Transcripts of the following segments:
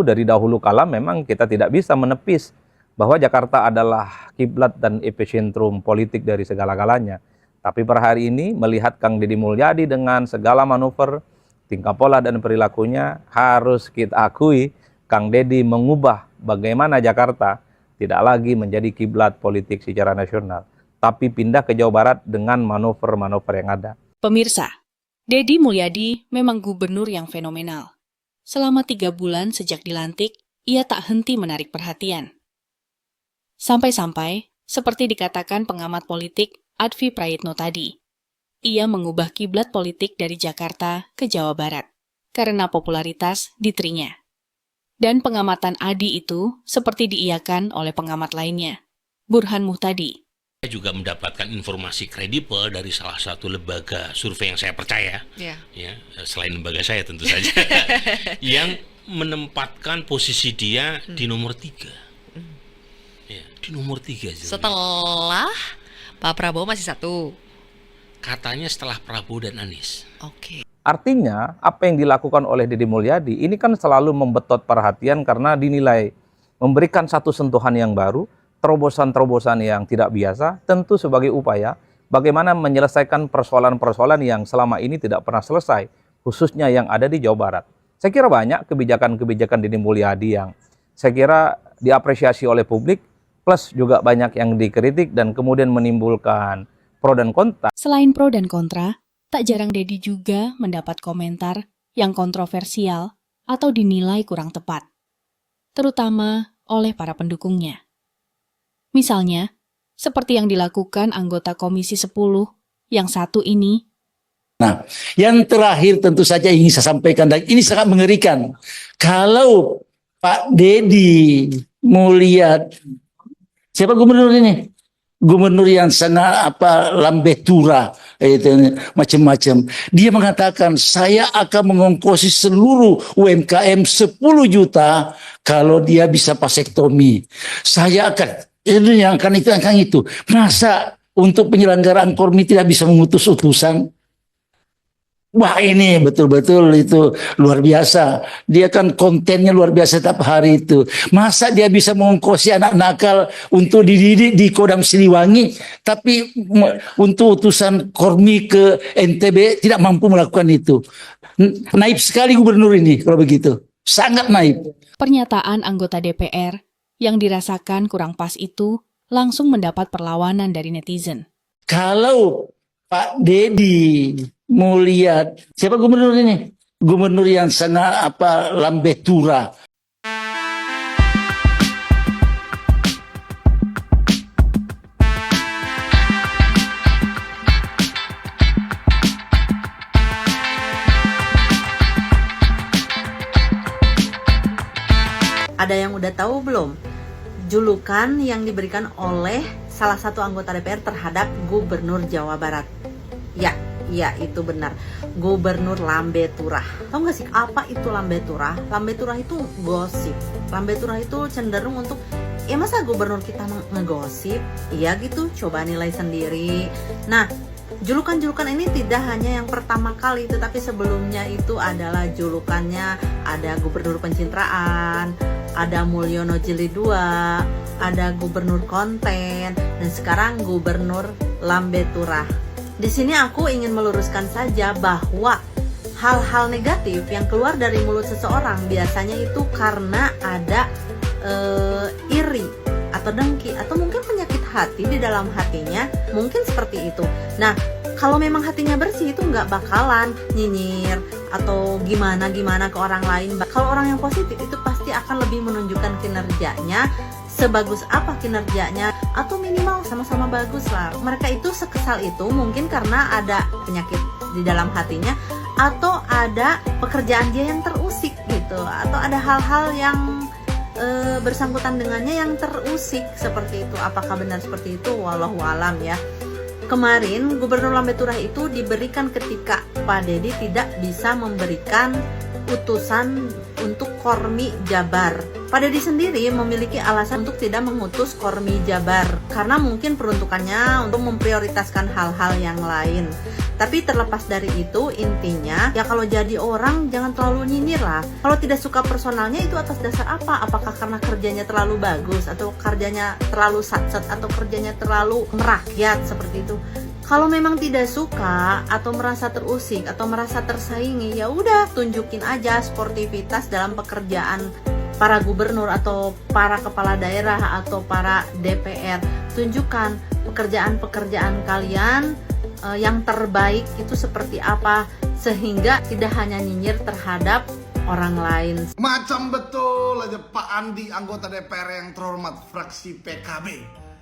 dari dahulu kala memang kita tidak bisa menepis bahwa Jakarta adalah kiblat dan epicentrum politik dari segala-galanya. Tapi per hari ini melihat Kang Deddy Mulyadi dengan segala manuver, tingkah pola dan perilakunya, harus kita akui Kang Deddy mengubah bagaimana Jakarta tidak lagi menjadi kiblat politik secara nasional, tapi pindah ke Jawa Barat dengan manuver-manuver yang ada. Pemirsa, Deddy Mulyadi memang gubernur yang fenomenal. Selama 3 bulan sejak dilantik, ia tak henti menarik perhatian. Sampai-sampai, seperti dikatakan pengamat politik Advi Prayitno tadi, ia mengubah kiblat politik dari Jakarta ke Jawa Barat karena popularitas diterima. Dan pengamatan Adi itu seperti diiyakan oleh pengamat lainnya, Burhan Muhtadi. Saya juga mendapatkan informasi kredibel dari salah satu lembaga survei yang saya percaya, ya, selain lembaga saya tentu saja, yang menempatkan posisi dia di nomor 3. Ya, di nomor 3. Setelah Pak Prabowo masih 1. Katanya setelah Prabowo dan Anies. Oke. Artinya, apa yang dilakukan oleh Deddy Mulyadi ini kan selalu membetot perhatian karena dinilai memberikan satu sentuhan yang baru, terobosan-terobosan yang tidak biasa, tentu sebagai upaya bagaimana menyelesaikan persoalan-persoalan yang selama ini tidak pernah selesai, khususnya yang ada di Jawa Barat. Saya kira banyak kebijakan-kebijakan Deddy Mulyadi yang saya kira diapresiasi oleh publik, plus juga banyak yang dikritik dan kemudian menimbulkan pro dan kontra. Selain pro dan kontra, tak jarang Deddy juga mendapat komentar yang kontroversial atau dinilai kurang tepat, terutama oleh para pendukungnya. Misalnya, seperti yang dilakukan anggota Komisi 10 yang satu ini. Nah, yang terakhir tentu saja ingin saya sampaikan, dan ini sangat mengerikan. Kalau Pak Deddy Mulyadi, siapa gubernur ini? Gubernur yang sangat lambetura, itu macam-macam. Dia mengatakan, saya akan mengongkosi seluruh UMKM 10 juta kalau dia bisa vasektomi. Saya akan ini yang akan itu. Masa untuk penyelenggaraan Kormi tidak bisa mengutus utusan? Wah, ini betul-betul itu luar biasa. Dia kan kontennya luar biasa setiap hari itu. Masa dia bisa mengongkosi anak nakal untuk dididik di Kodam Siliwangi, tapi untuk utusan Kormi ke NTB tidak mampu melakukan itu. Naib sekali gubernur ini kalau begitu. Sangat naib. Pernyataan anggota DPR yang dirasakan kurang pas itu langsung mendapat perlawanan dari netizen. Kalau Pak Deddy Mulyadi, siapa gubernur ini? Gubernur yang sangat lambetura. Ada yang udah tahu belum julukan yang diberikan oleh salah satu anggota DPR terhadap Gubernur Jawa Barat? Ya itu benar, Gubernur Lambe Turah. Tahu nggak sih apa itu Lambe Turah? Lambe Turah itu gosip. Lambe Turah itu cenderung untuk, ya masa gubernur kita ngegosip? Iya gitu, coba nilai sendiri. Nah, julukan-julukan ini tidak hanya yang pertama kali, tetapi sebelumnya itu adalah julukannya ada Gubernur Pencitraan, ada Mulyono Jilid 2, ada Gubernur Konten, dan sekarang Gubernur Lambe Turah. Di sini aku ingin meluruskan saja bahwa hal-hal negatif yang keluar dari mulut seseorang biasanya itu karena ada iri atau dengki atau mungkin penyakit hati di dalam hatinya, mungkin seperti itu. Nah, kalau memang hatinya bersih itu nggak bakalan nyinyir atau gimana ke orang lain. Kalau orang yang positif itu pasti akan lebih menunjukkan kinerjanya, sebagus apa kinerjanya, atau minimal sama-sama bagus lah. Mereka itu sekesal itu mungkin karena ada penyakit di dalam hatinya, atau ada pekerjaan dia yang terusik gitu, atau ada hal-hal yang bersangkutan dengannya yang terusik seperti itu. Apakah benar seperti itu? Wallahu alam ya. Kemarin Gubernur Lambe Turah itu diberikan ketika Pak Deddy tidak bisa memberikan utusan untuk Kormi Jabar. Pak Dedi sendiri memiliki alasan untuk tidak mengutus Kormi Jabar karena mungkin peruntukannya untuk memprioritaskan hal-hal yang lain. Tapi terlepas dari itu, intinya ya kalau jadi orang jangan terlalu nyinyir lah. Kalau tidak suka personalnya itu atas dasar apa? Apakah karena kerjanya terlalu bagus, atau kerjanya terlalu satset, atau kerjanya terlalu merakyat seperti itu? Kalau memang tidak suka atau merasa terusik atau merasa tersaingi, ya udah tunjukin aja sportivitas dalam pekerjaan para gubernur atau para kepala daerah atau para DPR. Tunjukkan pekerjaan-pekerjaan kalian yang terbaik itu seperti apa, sehingga tidak hanya nyinyir terhadap orang lain. Macam betul aja Pak Andi, anggota DPR yang terhormat fraksi PKB.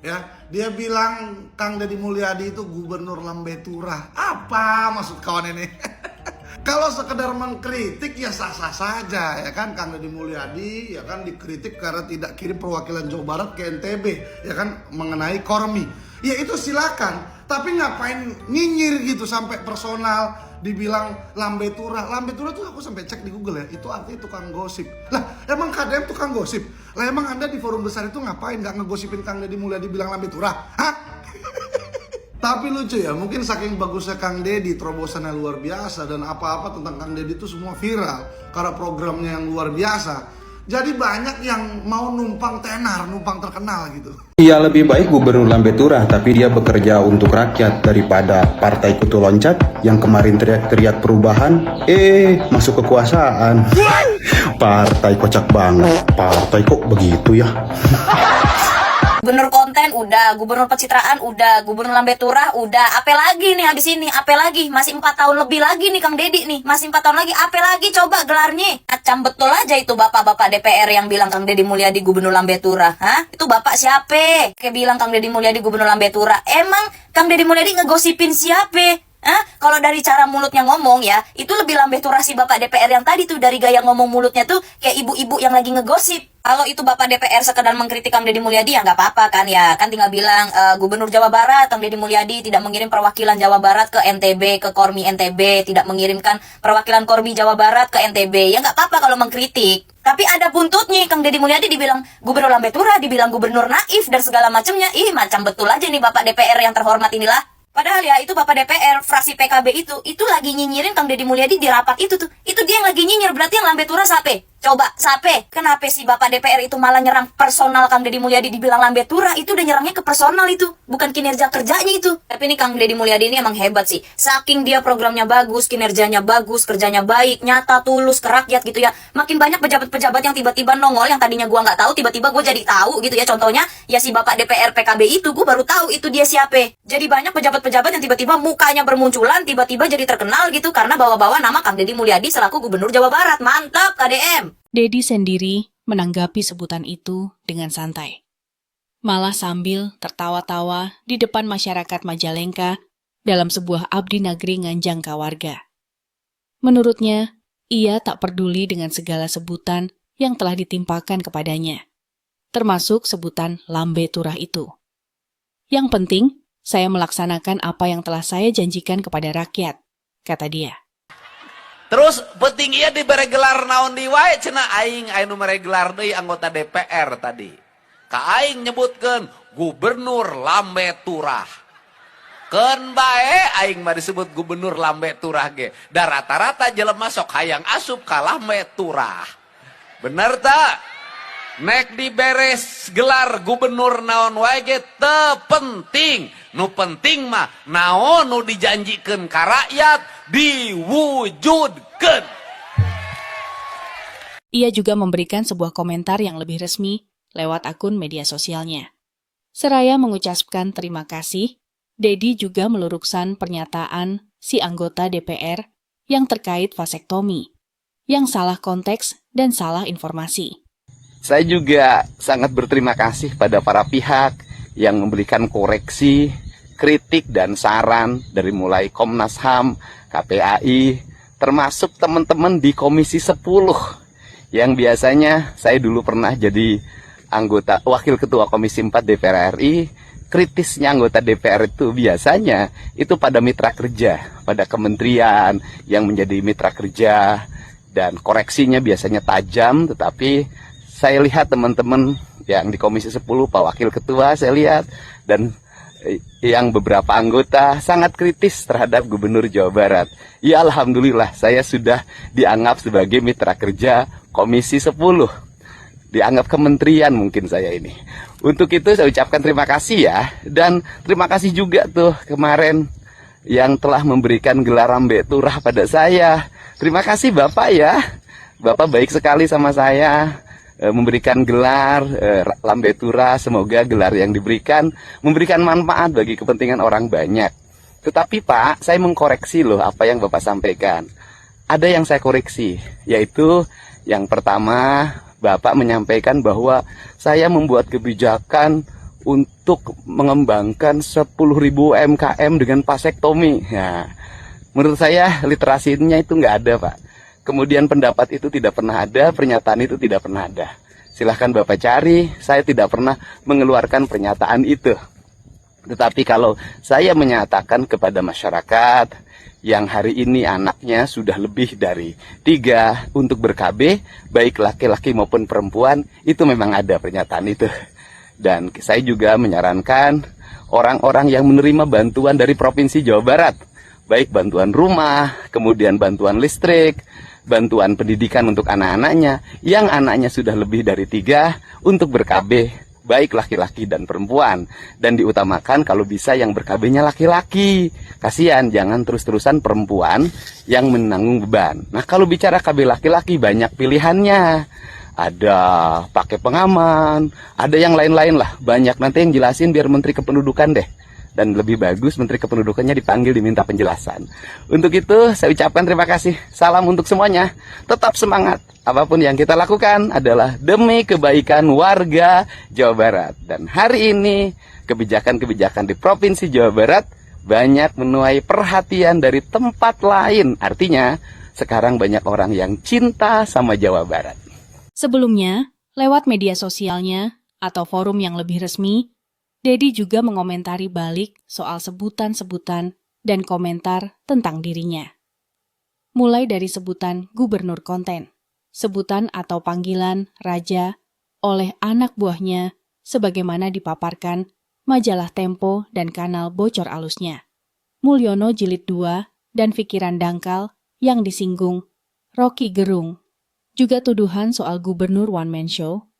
Ya, dia bilang Kang Deddy Mulyadi itu gubernur lambe turah. Apa maksud kawan ini? Kalau sekedar mengkritik ya sah-sah saja ya kan, Kang Deddy Mulyadi ya kan dikritik karena tidak kirim perwakilan Jawa Barat ke NTB ya kan mengenai Kormi. Ya itu silakan, tapi ngapain nyinyir gitu sampai personal, dibilang lambe turah. Lambe turah tuh aku sampai cek di Google ya, itu artinya tukang gosip. Lah emang KDM tukang gosip? Lah emang Anda di forum besar itu ngapain nggak ngegosipin Kang Deddy Mulyadi bilang lambe turah? Hah? Tapi lucu ya, mungkin saking bagusnya Kang Deddy, terobosannya luar biasa, dan apa-apa tentang Kang Deddy itu semua viral karena programnya yang luar biasa. Jadi banyak yang mau numpang tenar, numpang terkenal gitu. Ia lebih baik gubernur lambe turah, tapi dia bekerja untuk rakyat daripada partai kutu loncat yang kemarin teriak-teriak perubahan, masuk kekuasaan. Partai kocak banget, partai kok begitu ya. Gubernur konten udah, gubernur pencitraan udah, gubernur lambe turah udah. Apa lagi nih habis ini? Apa lagi? Masih 4 tahun lebih lagi nih Kang Deddy nih. Masih 4 tahun lagi. Apa lagi coba gelarnya? Macam betul aja itu bapak-bapak DPR yang bilang Kang Deddy Mulyadi gubernur lambe turah. Hah? Itu bapak siapa? Kayak bilang Kang Deddy Mulyadi gubernur lambe turah. Emang Kang Deddy Mulyadi ngegosipin siapa? Kalau dari cara mulutnya ngomong ya, itu lebih lambe turah si bapak DPR yang tadi tuh. Dari gaya ngomong mulutnya tuh kayak ibu-ibu yang lagi ngegosip. Kalau itu bapak DPR sekedar mengkritik Kang Deddy Mulyadi ya nggak apa-apa kan ya. Kan tinggal bilang Gubernur Jawa Barat Kang Deddy Mulyadi tidak mengirim perwakilan Jawa Barat ke NTB, ke Kormi NTB, tidak mengirimkan perwakilan Kormi Jawa Barat ke NTB. Ya nggak apa-apa kalau mengkritik. Tapi ada buntutnya, Kang Deddy Mulyadi dibilang gubernur lambe turah, dibilang gubernur naif dan segala macamnya. Macam betul aja nih bapak DPR yang terhormat inilah. Padahal ya itu bapak DPR fraksi PKB itu lagi nyinyirin Kang Deddy Mulyadi di rapat itu tuh. Itu dia yang lagi nyinyir, berarti yang lambe turah siapa? Coba, siapa? Kenapa sih bapak DPR itu malah nyerang personal Kang Deddy Mulyadi dibilang lambe turah? Itu udah nyerangnya ke personal itu, bukan kinerja kerjanya itu. Tapi ini Kang Deddy Mulyadi ini emang hebat sih. Saking dia programnya bagus, kinerjanya bagus, kerjanya baik, nyata, tulus, ke rakyat gitu ya. Makin banyak pejabat-pejabat yang tiba-tiba nongol, yang tadinya gua nggak tahu, tiba-tiba gua jadi tahu gitu ya. Contohnya, ya si bapak DPR PKB itu, gua baru tahu itu dia siapa. Jadi banyak pejabat-pejabat yang tiba-tiba mukanya bermunculan, tiba-tiba jadi terkenal gitu karena bawa-bawa nama Kang Deddy Mulyadi selaku Gubernur Jawa Barat. Mantap KDM. Dedi sendiri menanggapi sebutan itu dengan santai. Malah sambil tertawa-tawa di depan masyarakat Majalengka dalam sebuah abdi negeri nganjang kawarga. Menurutnya, ia tak peduli dengan segala sebutan yang telah ditimpakan kepadanya, termasuk sebutan lambe turah itu. Yang penting, saya melaksanakan apa yang telah saya janjikan kepada rakyat, kata dia. Terus penting ia diberi gelar naon di wae cenah aing anu mere gelar deui anggota DPR tadi. Ka aing nyebutkeun gubernur lambe turah. Keun bae aing mah disebut gubernur lambe turah ge. Da rata-rata jelema sok hayang asup ka lambe turah. Bener tak? Nek diberes gelar gubernur naon wae ge teu penting. Nu penting mah naon nu dijanjikeun ka rakyat diwujudkeun. Ia juga memberikan sebuah komentar yang lebih resmi lewat akun media sosialnya. Seraya mengucapkan terima kasih, Dedi juga meluruskan pernyataan si anggota DPR yang terkait vasektomi, yang salah konteks dan salah informasi. Saya juga sangat berterima kasih pada para pihak yang memberikan koreksi, kritik, dan saran dari mulai Komnas HAM, KPAI, termasuk teman-teman di Komisi 10 yang biasanya saya dulu pernah jadi anggota Wakil Ketua Komisi 4 DPR RI. Kritisnya anggota DPR itu biasanya itu pada mitra kerja, pada kementerian yang menjadi mitra kerja, dan koreksinya biasanya tajam, tetapi saya lihat teman-teman yang di Komisi 10, Pak Wakil Ketua saya lihat, dan yang beberapa anggota sangat kritis terhadap Gubernur Jawa Barat. Ya alhamdulillah saya sudah dianggap sebagai mitra kerja Komisi 10. Dianggap kementerian mungkin saya ini. Untuk itu saya ucapkan terima kasih ya. Dan terima kasih juga tuh kemarin yang telah memberikan gelar Lambe Turah pada saya. Terima kasih Bapak ya. Bapak baik sekali sama saya, memberikan gelar Lambe Turah. Semoga gelar yang diberikan memberikan manfaat bagi kepentingan orang banyak. Tetapi Pak, saya mengkoreksi loh apa yang Bapak sampaikan. Ada yang saya koreksi, yaitu yang pertama, Bapak menyampaikan bahwa saya membuat kebijakan untuk mengembangkan 10.000 UMKM dengan vasektomi. Nah, menurut saya literasinya itu nggak ada Pak. Kemudian pendapat itu tidak pernah ada, pernyataan itu tidak pernah ada. Silahkan Bapak cari, saya tidak pernah mengeluarkan pernyataan itu. Tetapi kalau saya menyatakan kepada masyarakat yang hari ini anaknya sudah lebih dari 3 untuk ber-KB, baik laki-laki maupun perempuan, itu memang ada pernyataan itu. Dan saya juga menyarankan orang-orang yang menerima bantuan dari Provinsi Jawa Barat, baik bantuan rumah, kemudian bantuan listrik, bantuan pendidikan untuk anak-anaknya, yang anaknya sudah lebih dari 3 untuk ber-KB, baik laki-laki dan perempuan. Dan diutamakan kalau bisa yang ber-KB-nya laki-laki. Kasihan, jangan terus-terusan perempuan yang menanggung beban. Nah kalau bicara KB laki-laki banyak pilihannya. Ada pakai pengaman, ada yang lain-lain lah. Banyak, nanti yang jelasin biar Menteri Kependudukan deh. Dan lebih bagus Menteri Kependudukannya dipanggil diminta penjelasan. Untuk itu saya ucapkan terima kasih. Salam untuk semuanya. Tetap semangat. Apapun yang kita lakukan adalah demi kebaikan warga Jawa Barat. Dan hari ini kebijakan-kebijakan di Provinsi Jawa Barat banyak menuai perhatian dari tempat lain. Artinya sekarang banyak orang yang cinta sama Jawa Barat. Sebelumnya, lewat media sosialnya atau forum yang lebih resmi, Dedi juga mengomentari balik soal sebutan-sebutan dan komentar tentang dirinya. Mulai dari sebutan gubernur konten, sebutan atau panggilan raja oleh anak buahnya sebagaimana dipaparkan majalah Tempo dan kanal Bocor Alusnya, Mulyono Jilid 2 dan Pikiran Dangkal yang disinggung Rocky Gerung, juga tuduhan soal gubernur one man show,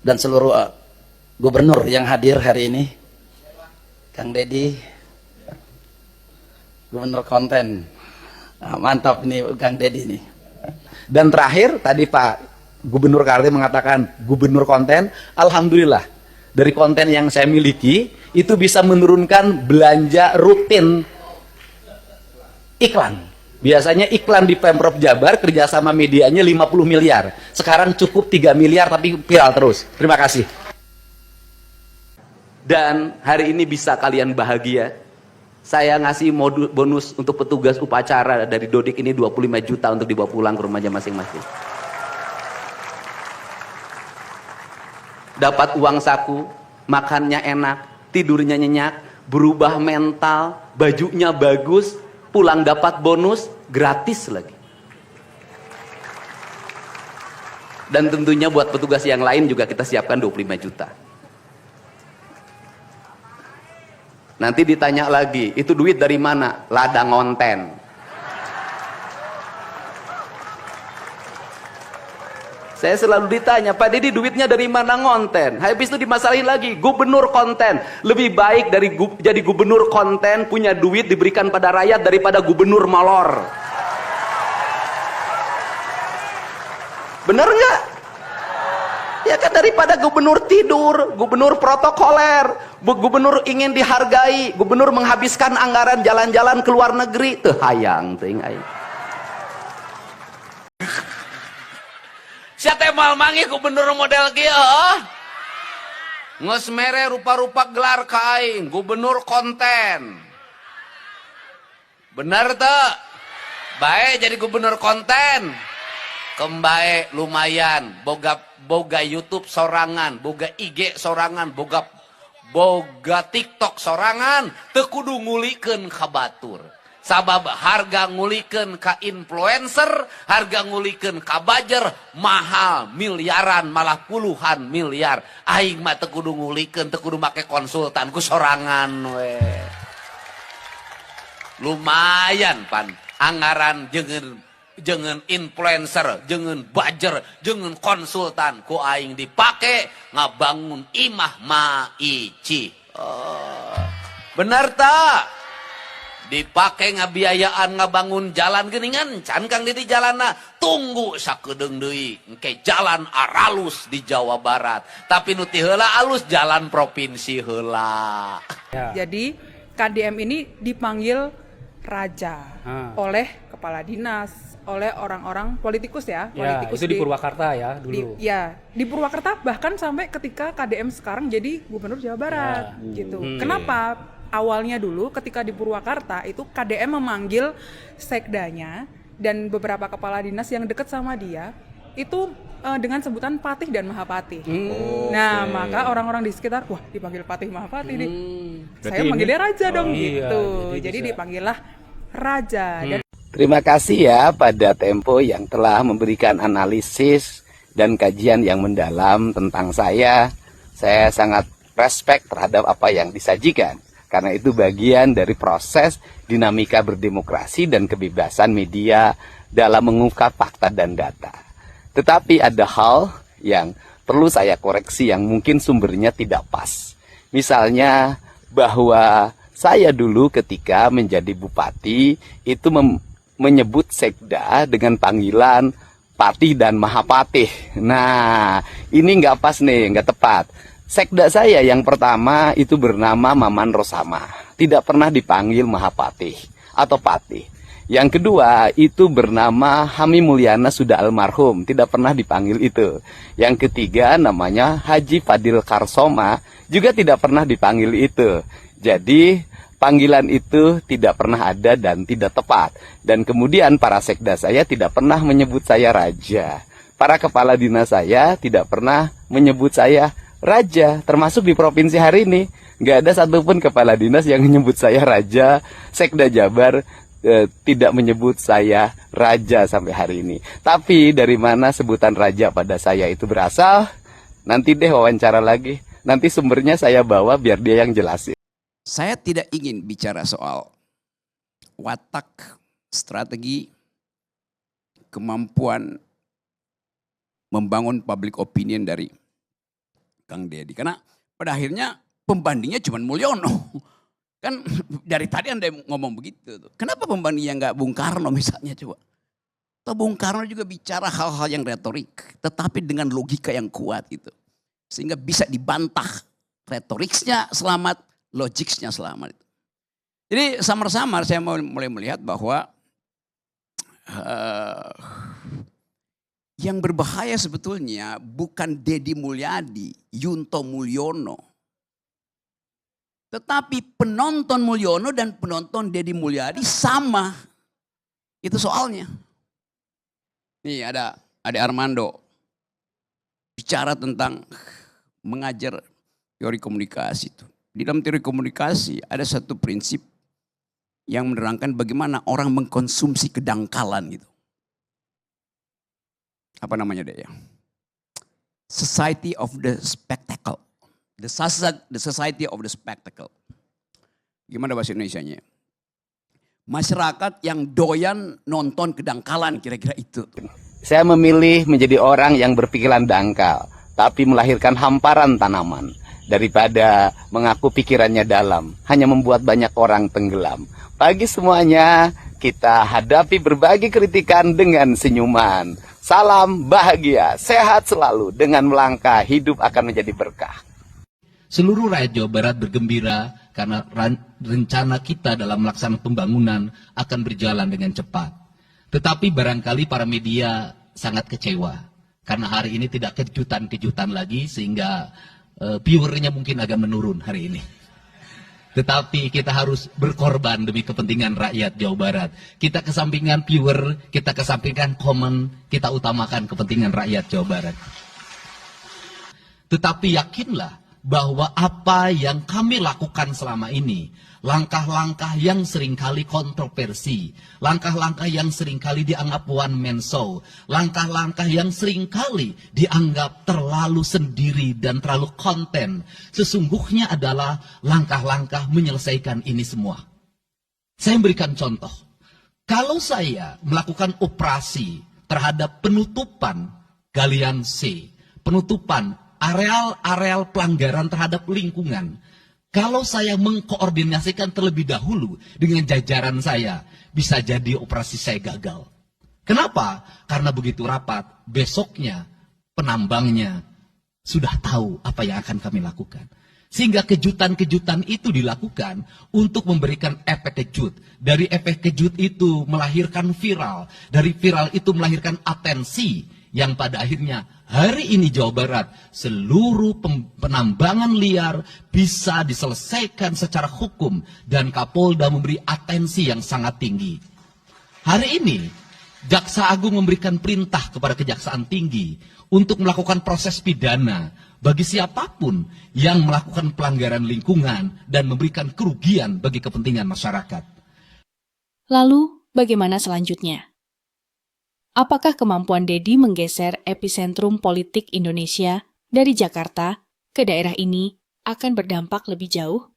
Dan seluruh gubernur yang hadir hari ini, Kang Dedi, gubernur konten. Nah, mantap nih Kang Dedi nih. Dan terakhir tadi Pak Gubernur KRT mengatakan gubernur konten. Alhamdulillah dari konten yang saya miliki itu bisa menurunkan belanja rutin iklan. Biasanya iklan di Pemprov Jabar kerjasama medianya 50 miliar. Sekarang cukup 3 miliar tapi viral terus. Terima kasih. Dan hari ini bisa kalian bahagia. Saya ngasih bonus untuk petugas upacara dari Dodik ini 25 juta untuk dibawa pulang ke rumahnya masing-masing. Dapat uang saku, makannya enak, tidurnya nyenyak, berubah mental, bajunya bagus, pulang dapat bonus, gratis lagi. Dan tentunya buat petugas yang lain juga kita siapkan 25 juta. Nanti ditanya lagi, itu duit dari mana? Ladang ngonten. Saya selalu ditanya, Pak Dedi duitnya dari mana ngonten? Habis itu dimasalahin lagi, gubernur konten. Lebih baik dari jadi gubernur konten, punya duit diberikan pada rakyat daripada gubernur molor. Bener nggak? Ya kan, daripada gubernur tidur, gubernur protokoler, gubernur ingin dihargai, gubernur menghabiskan anggaran jalan-jalan ke luar negeri, teu hayang teuing aing. Sia teh moal manggih gubernur model kieu heuh. Geus mere rupa-rupa gelar ka aing, gubernur konten. Bener teu? Bae jadi gubernur konten. Kembae lumayan, boga YouTube sorangan, boga IG sorangan, boga TikTok sorangan, teu kudu ngulikeun ka batur. Sabab harga ngulikeun ka influencer, harga ngulikeun ka bajer mahal miliaran malah puluhan miliar. Aing mah teu kudu ngulikeun, teu kudu make konsultan ku sorangan we. Lumayan pan anggaran jeung influencer, jeung bajer, jeung konsultan ku aing dipake ngabangun imah maici. Bener tak? Dipake ngabiayaan ngabangun jalan geuningan can Kang Dedi jalanna tunggu sakedeung deui engke jalan aralus di Jawa Barat tapi nu ti heula alus jalan provinsi heula. Jadi KDM ini dipanggil raja oleh kepala dinas, oleh orang-orang politikus ya, politikus itu di Purwakarta ya dulu. Di Purwakarta bahkan sampai ketika KDM sekarang jadi gubernur Jawa Barat gitu. Kenapa? Awalnya dulu ketika di Purwakarta itu KDM memanggil sekdanya dan beberapa kepala dinas yang dekat sama dia itu dengan sebutan Patih dan Mahapatih. Nah, maka orang-orang di sekitar, wah dipanggil Patih Mahapatih nih. Saya manggilnya raja dong gitu. Jadi dipanggillah raja. Terima kasih ya pada Tempo yang telah memberikan analisis dan kajian yang mendalam tentang saya. Saya sangat respect terhadap apa yang disajikan. Karena itu bagian dari proses dinamika berdemokrasi dan kebebasan media dalam mengungkap fakta dan data. Tetapi ada hal yang perlu saya koreksi yang mungkin sumbernya tidak pas. Misalnya bahwa saya dulu ketika menjadi bupati itu menyebut sekda dengan panggilan Patih dan Mahapatih. Nah, ini nggak pas nih, nggak tepat. Sekda saya yang pertama itu bernama Maman Rosama, tidak pernah dipanggil Mahapatih atau Patih. Yang kedua itu bernama Hami Mulyana sudah almarhum, tidak pernah dipanggil itu. Yang ketiga namanya Haji Fadil Karsoma, juga tidak pernah dipanggil itu. Jadi panggilan itu tidak pernah ada dan tidak tepat. Dan kemudian para sekda saya tidak pernah menyebut saya raja. Para kepala dinas saya tidak pernah menyebut saya raja, termasuk di provinsi hari ini nggak ada satupun kepala dinas yang menyebut saya raja. Sekda Jabar tidak menyebut saya raja sampai hari ini. Tapi dari mana sebutan raja pada saya itu berasal? Nanti deh wawancara lagi. Nanti sumbernya saya bawa biar dia yang jelasin. Saya tidak ingin bicara soal watak, strategi, kemampuan membangun public opinion dari Kang Dedi, karena pada akhirnya pembandingnya cuma Mulyono. Kan dari tadi Anda ngomong begitu. Kenapa pembandingnya nggak Bung Karno misalnya coba? Atau Bung Karno juga bicara hal-hal yang retorik, tetapi dengan logika yang kuat gitu. Sehingga bisa dibantah retoriknya selamat, logiknya selamat. Jadi samar-samar saya mulai melihat bahwa yang berbahaya sebetulnya bukan Deddy Mulyadi, Yunto Mulyono. Tetapi penonton Mulyono dan penonton Deddy Mulyadi sama. Itu soalnya. Nih ada Armando. Bicara tentang mengajar teori komunikasi itu. Di dalam teori komunikasi ada satu prinsip yang menerangkan bagaimana orang mengkonsumsi kedangkalan gitu. Apa namanya deh ya? Society of the spectacle. The society of the spectacle. Gimana bahasa Indonesianya? Masyarakat yang doyan nonton kedangkalan, kira-kira itu. Saya memilih menjadi orang yang berpikiran dangkal, tapi melahirkan hamparan tanaman. Daripada mengaku pikirannya dalam, hanya membuat banyak orang tenggelam. Pagi semuanya, kita hadapi berbagai kritikan dengan senyuman. Salam bahagia, sehat selalu, dengan melangkah hidup akan menjadi berkah. Seluruh rakyat Jawa Barat bergembira karena rencana kita dalam melaksanakan pembangunan akan berjalan dengan cepat. Tetapi barangkali para media sangat kecewa karena hari ini tidak kejutan-kejutan lagi sehingga viewernya mungkin agak menurun hari ini. Tetapi kita harus berkorban demi kepentingan rakyat Jawa Barat. Kita kesampingkan viewer, kita kesampingkan komen, kita utamakan kepentingan rakyat Jawa Barat. Tetapi yakinlah bahwa apa yang kami lakukan selama ini, langkah-langkah yang seringkali kontroversi, langkah-langkah yang seringkali dianggap one man show, langkah-langkah yang seringkali dianggap terlalu sendiri dan terlalu konten, sesungguhnya adalah langkah-langkah menyelesaikan ini semua. Saya berikan contoh. Kalau saya melakukan operasi terhadap penutupan galian C, penutupan areal-areal pelanggaran terhadap lingkungan, kalau saya mengkoordinasikan terlebih dahulu dengan jajaran saya, bisa jadi operasi saya gagal. Kenapa? Karena begitu rapat, besoknya penambangnya sudah tahu apa yang akan kami lakukan. Sehingga kejutan-kejutan itu dilakukan untuk memberikan efek kejut. Dari efek kejut itu melahirkan viral. Dari viral itu melahirkan atensi. Yang pada akhirnya hari ini Jawa Barat seluruh penambangan liar bisa diselesaikan secara hukum. Dan Kapolda memberi atensi yang sangat tinggi. Hari ini Jaksa Agung memberikan perintah kepada Kejaksaan Tinggi untuk melakukan proses pidana bagi siapapun yang melakukan pelanggaran lingkungan dan memberikan kerugian bagi kepentingan masyarakat. Lalu, bagaimana selanjutnya? Apakah kemampuan Dedi menggeser epicentrum politik Indonesia dari Jakarta ke daerah ini akan berdampak lebih jauh?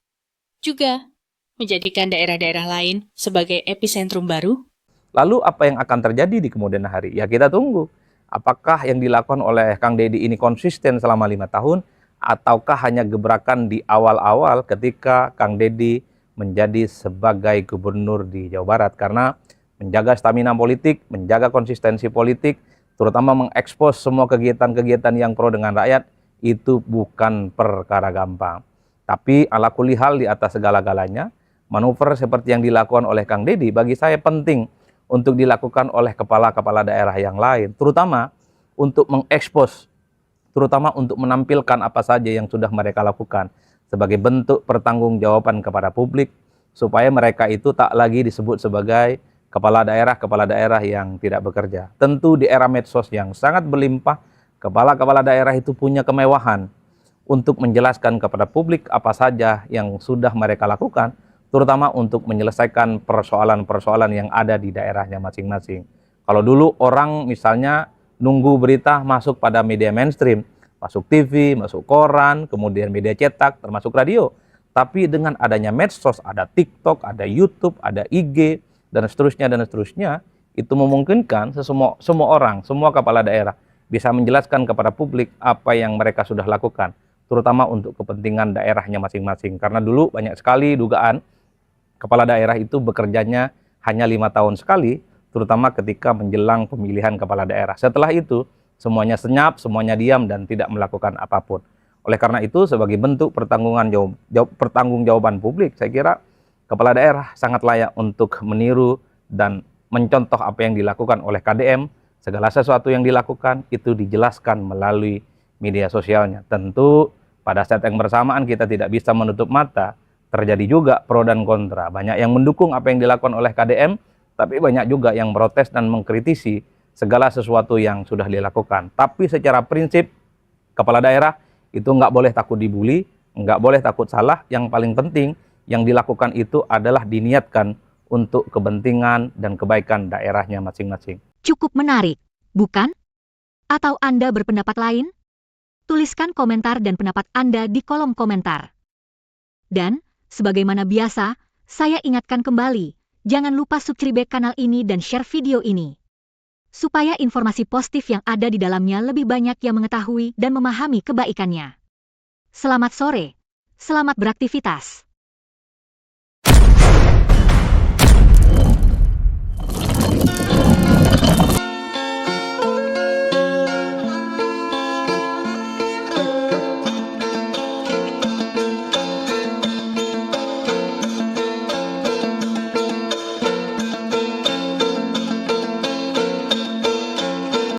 Juga menjadikan daerah-daerah lain sebagai epicentrum baru? Lalu apa yang akan terjadi di kemudian hari? Ya kita tunggu. Apakah yang dilakukan oleh Kang Dedi ini konsisten selama 5 tahun? Ataukah hanya gebrakan di awal-awal ketika Kang Dedi menjadi sebagai gubernur di Jawa Barat? Karena menjaga stamina politik, menjaga konsistensi politik, terutama mengekspos semua kegiatan-kegiatan yang pro dengan rakyat, itu bukan perkara gampang. Tapi ala kulli hal di atas segala-galanya, manuver seperti yang dilakukan oleh Kang Dedi bagi saya penting untuk dilakukan oleh kepala-kepala daerah yang lain, terutama untuk mengekspos, terutama untuk menampilkan apa saja yang sudah mereka lakukan sebagai bentuk pertanggungjawaban kepada publik, supaya mereka itu tak lagi disebut sebagai kepala daerah yang tidak bekerja. Tentu di era medsos yang sangat berlimpah, kepala-kepala daerah itu punya kemewahan untuk menjelaskan kepada publik apa saja yang sudah mereka lakukan, terutama untuk menyelesaikan persoalan-persoalan yang ada di daerahnya masing-masing. Kalau dulu orang misalnya nunggu berita masuk pada media mainstream, masuk TV, masuk koran, kemudian media cetak, termasuk radio. Tapi dengan adanya medsos, ada TikTok, ada YouTube, ada IG, dan seterusnya, itu memungkinkan semua orang, semua kepala daerah bisa menjelaskan kepada publik apa yang mereka sudah lakukan, terutama untuk kepentingan daerahnya masing-masing. Karena dulu banyak sekali dugaan kepala daerah itu bekerjanya hanya 5 tahun sekali, terutama ketika menjelang pemilihan kepala daerah. Setelah itu, semuanya senyap, semuanya diam, dan tidak melakukan apapun. Oleh karena itu, sebagai bentuk pertanggungjawaban publik, saya kira kepala daerah sangat layak untuk meniru dan mencontoh apa yang dilakukan oleh KDM. Segala sesuatu yang dilakukan itu dijelaskan melalui media sosialnya. Tentu pada saat yang bersamaan kita tidak bisa menutup mata, terjadi juga pro dan kontra. Banyak yang mendukung apa yang dilakukan oleh KDM, tapi banyak juga yang protes dan mengkritisi segala sesuatu yang sudah dilakukan. Tapi secara prinsip, kepala daerah itu nggak boleh takut dibully, nggak boleh takut salah. Yang paling penting, yang dilakukan itu adalah diniatkan untuk kepentingan dan kebaikan daerahnya masing-masing. Cukup menarik, bukan? Atau Anda berpendapat lain? Tuliskan komentar dan pendapat Anda di kolom komentar. Dan, sebagaimana biasa, saya ingatkan kembali, jangan lupa subscribe kanal ini dan share video ini. Supaya informasi positif yang ada di dalamnya lebih banyak yang mengetahui dan memahami kebaikannya. Selamat sore, selamat beraktivitas.